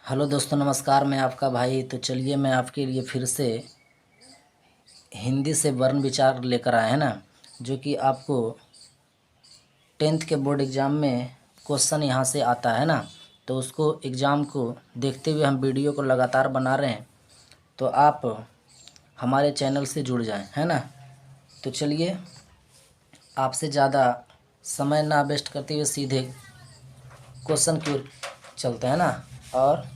Hello दोस्तों, नमस्कार। मैं आपका भाई। तो चलिए मैं आपके लिए फिर से हिंदी से वर्ण विचार लेकर आए हैं ना, जो कि आपको 10th के बोर्ड एग्ज़ाम में क्वेश्चन यहाँ से आता है ना। तो उसको एग्ज़ाम को देखते हुए हम वीडियो को लगातार बना रहे हैं, तो आप हमारे चैनल से जुड़ जाएं, है ना। तो चलिए आपसे ज़्यादा समय ना वेस्ट करते हुए सीधे क्वेश्चन की ओर चलते हैं ना, और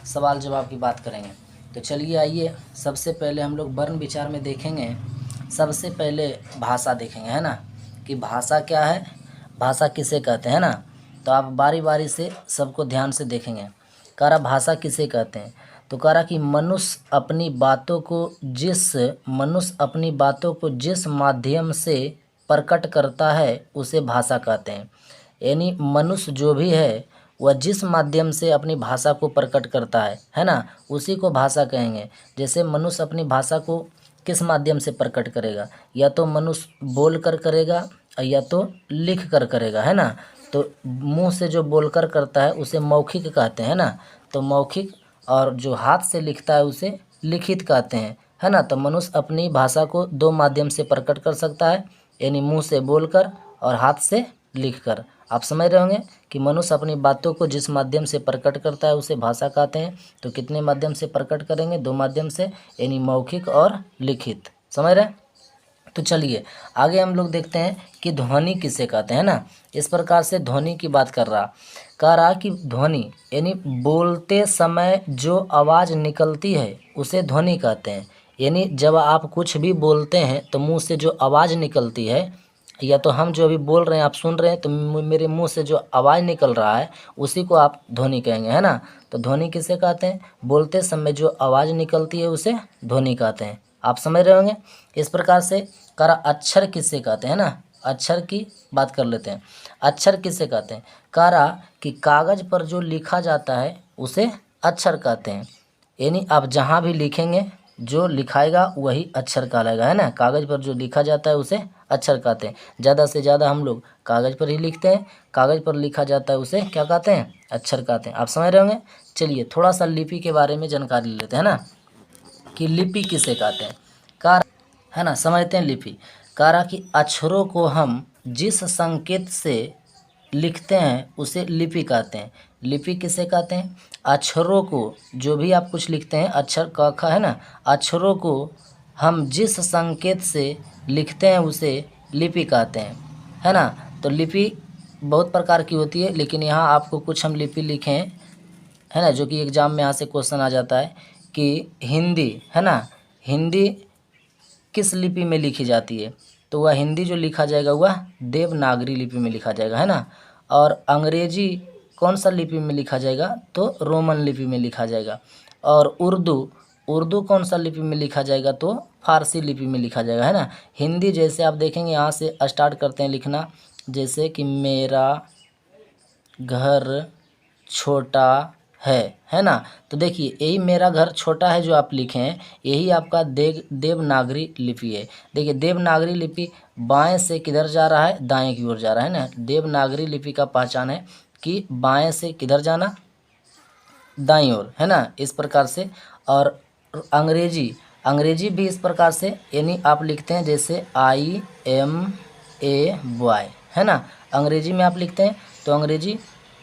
सवाल जवाब की बात करेंगे। तो चलिए आइए, सबसे पहले हम लोग वर्ण विचार में देखेंगे। सबसे पहले भाषा देखेंगे, है ना, कि भाषा क्या है, भाषा किसे कहते हैं ना। तो आप बारी बारी से सबको ध्यान से देखेंगे। कह रहा भाषा किसे कहते हैं, तो कह रहा कि मनुष्य अपनी बातों को जिस माध्यम से प्रकट करता है उसे भाषा कहते हैं। यानी मनुष्य जो भी है वह जिस माध्यम से अपनी भाषा को प्रकट करता है ना, उसी को भाषा कहेंगे। जैसे मनुष्य अपनी भाषा को किस माध्यम से प्रकट करेगा, या तो मनुष्य बोल कर करेगा या तो लिख कर करेगा, है ना। तो मुंह से जो बोलकर करता है उसे मौखिक कहते हैं ना। तो मौखिक, और जो हाथ से लिखता है उसे लिखित कहते हैं, है ना। तो मनुष्य अपनी भाषा को दो माध्यम से प्रकट कर सकता है, यानी मुंह से बोलकर और हाथ से लिखकर। आप समझ रहे होंगे कि मनुष्य अपनी बातों को जिस माध्यम से प्रकट करता है उसे भाषा कहते हैं। तो कितने माध्यम से प्रकट करेंगे? दो माध्यम से, यानी मौखिक और लिखित। समझ रहे हैं? तो चलिए आगे हम लोग देखते हैं कि ध्वनि किसे कहते हैं ना। इस प्रकार से ध्वनि की बात कह रहा कि ध्वनि यानी बोलते समय जो आवाज़ निकलती है उसे ध्वनि कहते हैं। यानी जब आप कुछ भी बोलते हैं तो मुंह से जो आवाज़ निकलती है, या तो हम जो अभी बोल रहे हैं आप सुन रहे हैं, तो मेरे मुंह से जो आवाज़ निकल रहा है उसी को आप ध्वनि कहेंगे, है ना। तो ध्वनि किसे कहते हैं? बोलते समय जो आवाज़ निकलती है उसे ध्वनि कहते हैं। आप समझ रहे होंगे। इस प्रकार से करा अक्षर किसे कहते हैं ना, अक्षर की बात कर लेते हैं। अक्षर किसे कहते हैं? कह रहा कि कागज़ पर जो लिखा जाता है उसे अक्षर कहते हैं। यानी आप जहाँ भी लिखेंगे जो लिखाएगा वही अक्षर कहलाएगा, है ना। कागज़ पर जो लिखा जाता है उसे अक्षर कहते हैं। ज़्यादा से ज़्यादा हम लोग कागज़ पर ही लिखते हैं, कागज़ पर लिखा जाता है उसे क्या कहते हैं? अक्षर कहते हैं। आप समझ रहे होंगे। चलिए थोड़ा सा लिपि के बारे में जानकारी लेते हैं ना, कि लिपि किसे कहते हैं। कह है ना, समझते हैं लिपि। कह रहा कि अक्षरों को हम जिस संकेत से लिखते हैं उसे लिपि कहते हैं। लिपि किसे कहते हैं? अक्षरों को, जो भी आप कुछ लिखते हैं, अक्षर क ख है ना, अक्षरों को हम जिस संकेत से लिखते हैं उसे लिपि कहते हैं, है ना। तो लिपि बहुत प्रकार की होती है, लेकिन यहाँ आपको कुछ हम लिपि लिखे हैं, है ना, जो कि एग्ज़ाम में यहाँ से क्वेश्चन आ जाता है कि हिंदी, है ना, हिंदी किस लिपि में लिखी जाती है? तो वह हिंदी जो लिखा जाएगा वह देवनागरी लिपि में लिखा जाएगा, है ना। और अंग्रेजी कौन सा लिपि में लिखा जाएगा? तो रोमन लिपि में लिखा जाएगा। और उर्दू कौन सा लिपि में लिखा जाएगा? तो फारसी लिपि में लिखा जाएगा, है ना। हिंदी जैसे आप देखेंगे यहाँ से स्टार्ट करते हैं लिखना, जैसे कि मेरा घर छोटा है ना। तो देखिए यही मेरा घर छोटा है जो आप लिखे हैं, यही आपका देवनागरी लिपि है। देखिए देवनागरी लिपि बाएं से किधर जा रहा है? दाएं की ओर जा रहा है ना। देवनागरी लिपि का पहचान है कि बाएं से किधर जाना? दाईं ओर, है ना, इस प्रकार से। और अंग्रेजी भी इस प्रकार से, यानी आप लिखते हैं जैसे IMA है ना। अंग्रेजी में आप लिखते हैं तो अंग्रेजी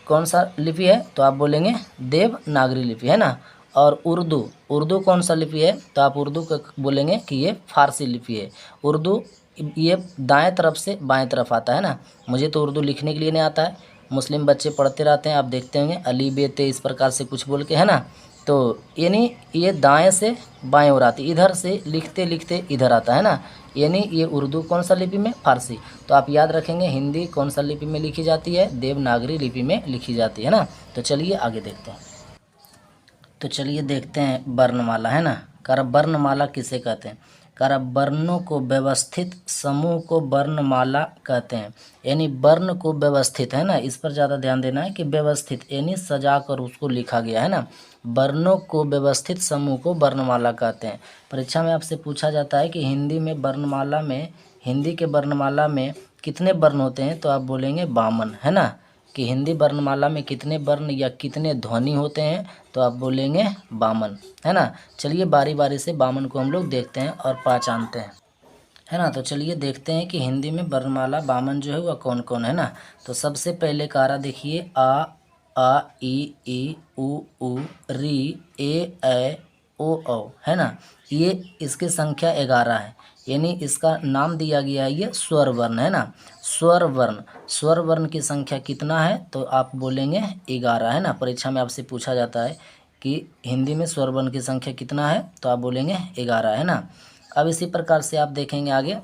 कौन सा लिपि है? तो आप बोलेंगे देवनागरी लिपि, है ना। और उर्दू कौन सा लिपि है? तो आप उर्दू का बोलेंगे कि ये फारसी लिपि है। उर्दू ये दाएं तरफ से बाएं तरफ आता है ना। मुझे तो उर्दू लिखने के लिए नहीं आता है, मुस्लिम बच्चे पढ़ते रहते हैं, आप देखते होंगे अली बेते इस प्रकार से कुछ बोल के, है ना। तो यानी ये दाएं से बाएं ओर आती, इधर से लिखते लिखते इधर आता है ना। यानी ये उर्दू कौन सा लिपि में? फारसी। तो आप याद रखेंगे हिंदी कौन सा लिपि में लिखी जाती है? देवनागरी लिपि में लिखी जाती है ना। तो चलिए आगे देखते हैं। तो चलिए देखते हैं वर्णमाला, है ना। कर वर्णमाला किसे कहते हैं? कर वर्णों को व्यवस्थित समूह को वर्णमाला कहते हैं। यानी वर्ण को व्यवस्थित, है ना, इस पर ज़्यादा ध्यान देना है कि व्यवस्थित यानी सजा कर उसको लिखा गया, है ना। वर्णों को व्यवस्थित समूह को वर्णमाला कहते हैं। परीक्षा में आपसे पूछा जाता है कि हिंदी के वर्णमाला में कितने वर्ण होते हैं? तो आप बोलेंगे 52, है ना। कि हिंदी वर्णमाला में कितने वर्ण या कितने ध्वनि होते हैं, तो आप बोलेंगे 52, है ना। चलिए बारी बारी से 52 को हम लोग देखते हैं और पहचानते हैं, है ना। तो चलिए देखते हैं कि हिंदी में वर्णमाला 52 जो है वह कौन कौन है ना। तो सबसे पहले कारा देखिए आ ई उ री ए ओ औ, है ना। ये इसकी संख्या 11 है, यानी इसका नाम दिया गया है ये स्वर वर्ण, है ना। स्वर वर्ण की संख्या कितना है, तो आप बोलेंगे 11, है ना। परीक्षा में आपसे पूछा जाता है कि हिंदी में स्वर वर्ण की संख्या कितना है, तो आप बोलेंगे 11, है ना। अब इसी प्रकार से आप देखेंगे आगे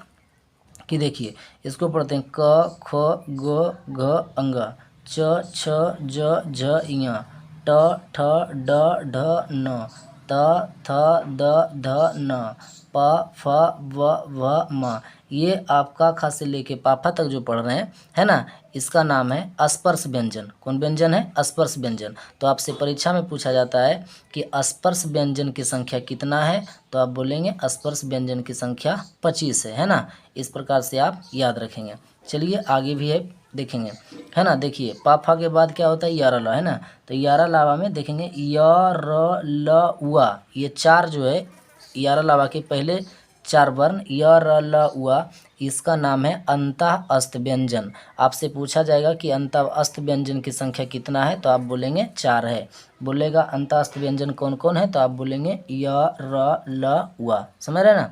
कि देखिए इसको पढ़ते हैं क ख ग घ अंग च छ ज झ ञ ट ठ ड ढ न त थ द ध न प फ व भ म। ये आपका ख से लेके पाफा तक जो पढ़ रहे हैं, है ना, इसका नाम है स्पर्श व्यंजन। कौन व्यंजन है? स्पर्श व्यंजन। तो आपसे परीक्षा में पूछा जाता है कि स्पर्श व्यंजन की संख्या कितना है, तो आप बोलेंगे स्पर्श व्यंजन की संख्या 25 है ना। इस प्रकार से आप याद रखेंगे। चलिए आगे भी है देखेंगे, है ना। देखिए पाफा के बाद क्या होता है? यारा ला, है ना। तो यारा लावा में देखेंगे य र ल वा, ये चार जो है यारा लावा के पहले 4 वर्ण य र ल वा, इसका नाम है अंतः अस्त व्यंजन। आपसे पूछा जाएगा कि अंतः अस्त व्यंजन की संख्या कितना है, तो आप बोलेंगे 4 है। बोलेगा अंतः अस्त व्यंजन कौन कौन है, तो आप बोलेंगे य र ल वा। समझ रहे ना।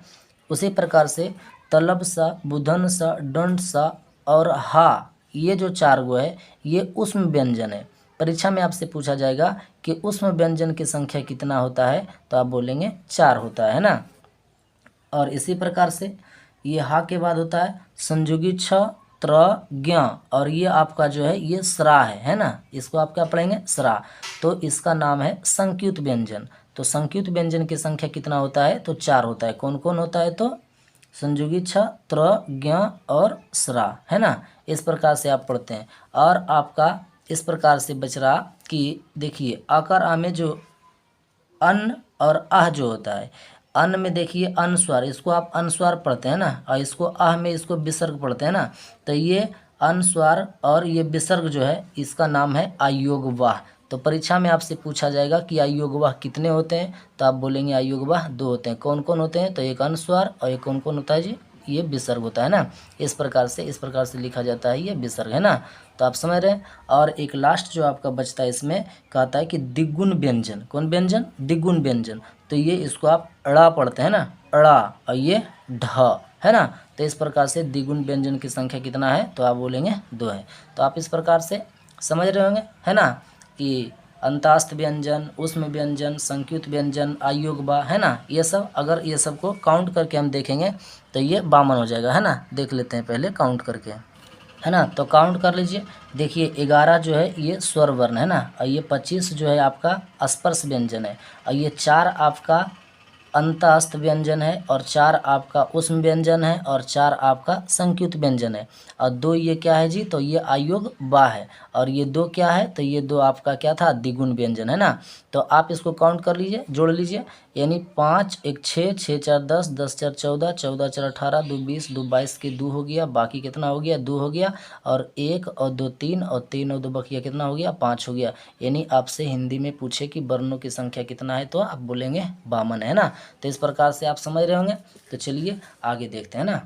उसी प्रकार से तलब सा, बुधन सा, दंड सा और हा, ये जो 4 गो है ये उष्म व्यंजन है। परीक्षा में आपसे पूछा जाएगा कि उष्म व्यंजन की संख्या कितना होता है, तो आप बोलेंगे 4 होता है ना। और इसी प्रकार से ये हा के बाद होता है संयुगी छ त्र ज्ञ, और ये आपका जो है ये स्रा है ना। इसको आप क्या पढ़ेंगे? स्रा। तो इसका नाम है संक्युत व्यंजन। तो संक्युत व्यंजन की संख्या कितना होता है, तो 4 होता है। कौन कौन होता है? तो संयुगी छ त्र ज्ञ और स्रा, है ना। इस प्रकार से आप पढ़ते हैं। और आपका इस प्रकार से बच रहा कि देखिए आकार आ में जो अन्न और आह जो होता है, अन्न में देखिए अनुस्वार, इसको आप अनुस्वार पढ़ते हैं ना, और इसको आह में इसको विसर्ग पढ़ते हैं ना। तो ये अनुस्वार और ये विसर्ग जो है इसका नाम है अयोगवाह। तो परीक्षा में आपसे पूछा जाएगा कि अयोगवाह कितने होते हैं, तो आप बोलेंगे अयोगवाह 2 होते हैं। कौन कौन होते हैं? तो एक अनुस्वार और एक कौन कौन होता है जी? ये विसर्ग होता है ना। इस प्रकार से लिखा जाता है, ये विसर्ग, है ना। तो आप समझ रहे हैं। और एक लास्ट जो आपका बचता है इसमें कहता है कि द्विगुण व्यंजन। कौन व्यंजन? द्विगुण व्यंजन। तो ये इसको आप अड़ा पढ़ते हैं ना, अड़ा, और ये ढ, है ना। तो इस प्रकार से द्विगुण व्यंजन की संख्या कितना है, तो आप बोलेंगे 2 है। तो आप इस प्रकार से समझ रहे होंगे, है ना, कि अंतास्त व्यंजन, उष्म व्यंजन, संक्युत व्यंजन, अयोगवा, है ना। ये सब अगर ये सब को काउंट करके हम देखेंगे तो ये 52 हो जाएगा, है ना। देख लेते हैं पहले काउंट करके, है ना। तो काउंट कर लीजिए। देखिए 11 जो है ये स्वर वर्ण है ना, और ये 25 जो है आपका स्पर्श व्यंजन है, और ये 4 आपका अंतःस्थ व्यंजन है, और 4 आपका उष्म व्यंजन है, और 4 आपका संक्युत व्यंजन है, और 2 ये क्या है जी, तो ये अयोग बा है, और ये 2 क्या है, तो ये 2 आपका क्या था, द्विगुण व्यंजन, है ना। तो आप इसको काउंट कर लीजिए, जोड़ लीजिए, यानी 5 1 6 6 4 10 10 4 14 14 4 18 2 20 2 22 के 2 हो गया, बाकी कितना हो गया, 2 हो गया, और 1 और 2 3 और 3 और 2 बकिया कितना हो गया, 5 हो गया। यानी आपसे हिंदी में पूछे कि वर्णों की संख्या कितना है, तो आप बोलेंगे 52, है ना। तो इस प्रकार से आप समझ रहे होंगे। तो चलिए आगे देखते हैं ना।